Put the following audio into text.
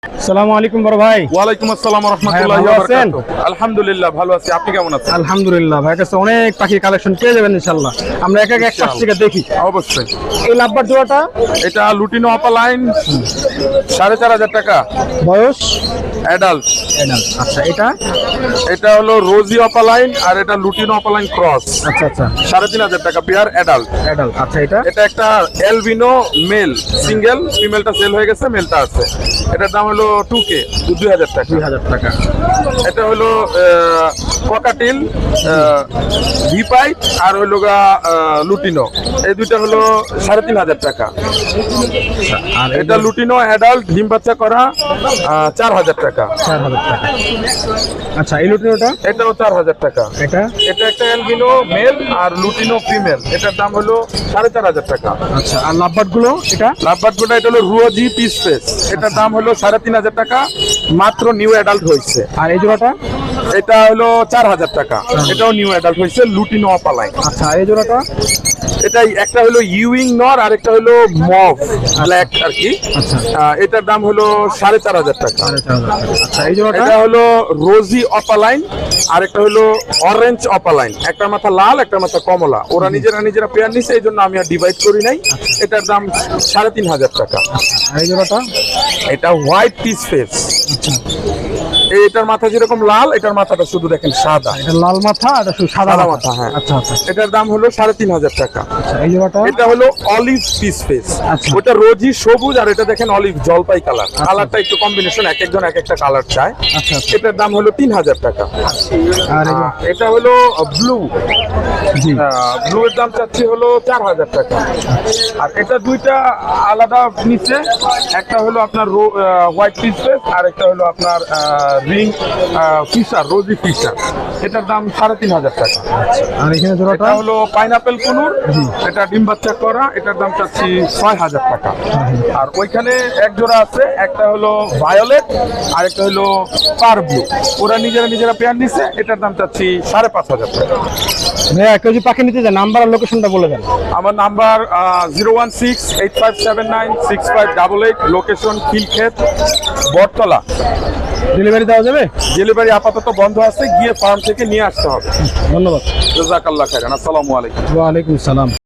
আসসালামু আলাইকুম বড় ভাই। ওয়ালাইকুম আসসালাম ওয়া রাহমাতুল্লাহি ওয়া বারাকাতুহু। আলহামদুলিল্লাহ ভালো আছি, আপনি কেমন আছেন? আলহামদুলিল্লাহ, ভাই কাছে অনেক পাখির কালেকশন পেয়ে যাবেন ইনশাআল্লাহ। আমরা এক পাশ থেকে দেখি। অবশ্যই। এই লাভবার জোড়াটা এটা লুটিনো অপালাইন ৪৫০০ টাকা, বয়স অ্যাডাল্ট। আচ্ছা, এটা হলো রোজি অপালাইন আর এটা লুটিনো অপালাইন ক্রস। আচ্ছা আচ্ছা, ৩৫০০ টাকা পেয়ার, অ্যাডাল্ট। আচ্ছা, এটা একটা এলবিনো মেল, সিঙ্গেল, ফিমেলটা সেল হয়ে গেছে, মেলটা আছে। এটার দাম হলো 2K, ২০০০ টাকা। ২০০০ টাকা। এটা হলো ককাটিল ভিপাই আর হলো লুটিনো, এই দুইটা হলো ৩৫০০ টাকা। আর এটা লুটিনো অ্যাডাল্ট, ডিম বাচ্চা করা, ৪০০০ টাকা। ৪০০০ টাকা। আচ্ছা, এই লুটিনোটা? এটাও ৪০০০ টাকা। এটা একটা অ্যালবিনো মেল আর লুটিনো ফিমেল, এটার দাম হলো ৪৫০০০ টাকা। আচ্ছা, আর লাভবার্ড গুলো? লাভবার্ডগুলো এটা হলো রুয়াজি পিস ফেস, এটার দাম হলো ৩৫০০০ টাকা, মাত্র নিউ অ্যাডাল্ট হয়েছে। আর এই জোড়াটা? এটা হলো ৪০০০ টাকা, এটাও নিউ অ্যাডাল্ট হয়েছে, লুটিনো অপালাইন। আচ্ছা, এই জোড়াটা? এটাই একটা হলো ইউইং নর আর একটা হলো মভ ব্ল্যাক আর কি। আচ্ছা, এটার দাম হলো ৪৫০০০ টাকা। আচ্ছা, এই জোড়াটা? এটা হলো রোজি অপালাইন আর একটা হলো অরেঞ্জ অপালাইন, একটা মাথা লাল একটা মাথা কমলা। ওরা নিজেরা পেয়ার নিছে, এই জন্য আমি আর ডিভাইড করি নাই। এটার দাম ৩৫০০০ টাকা। আর এই জোড়াটা? এটা হোয়াইট পিস ফেস। এটার মাথা যেরকম লাল, এটার মাথাটা শুধু দেখেন সাদা। এটা লাল মাথা, এটা শুধু সাদা মাথা। হ্যাঁ, আচ্ছা আচ্ছা। এটার দাম হলো ৩৫০০০ টাকা। আচ্ছা, এই জোড়াটা? এটা হলো অলিভ পিস ফেস। আচ্ছা। ওটা রোজি সবুজ আর এটা দেখেন অলিভ জলপাই কালার। কালারটা একটু কম্বিনেশন, এক একজন এক একটা কালার চায়। আচ্ছা, এটার দাম হলো ৩০০০ টাকা। আর এটা হলো ব্লু। জি, ব্লু এর দাম চাচ্ছি হলো ৪০০০ টাকা। আর এটা দুইটা আলাদা নিচে, একটা হলো আপনার হোয়াইট পিস ফেস আর একটা হলো আপনার রিং ফিশার, রোজি ফিশার। এটার দাম ৩৫০০০ টাকা। আর এখানে জোড়াটা? এটা হলো পাইনাপেল কুনুর, এটা ডিম বাচ্চা করা, এটার দাম চাচ্ছি ৬০০০ টাকা। আর ওইখানে এক জোড়া আছে, একটা হলো ভায়োলেট আর একটা হলো পার ব্লু। ওরা নিজেরা পেয়ার নিছে, এটার দাম চাচ্ছি ৫৫০০ টাকা। ভাইয়া, কেউ যদি পাখি নিতে চায়, নাম্বার আর লোকেশনটা বলে দেন। আমার নাম্বার 016-8579-6588, লোকেশন খিলক্ষেত, বটতলা। ডেলিভারি দেওয়া যাবে? ডেলিভারি আপাতত বন্ধ আছে, গিয়ে ফার্ম থেকে নিয়ে আসতে হবে। ধন্যবাদ। জাযাকাল্লাহ খাইরান। আসসালামু আলাইকুম। ওয়ালাইকুম সালাম।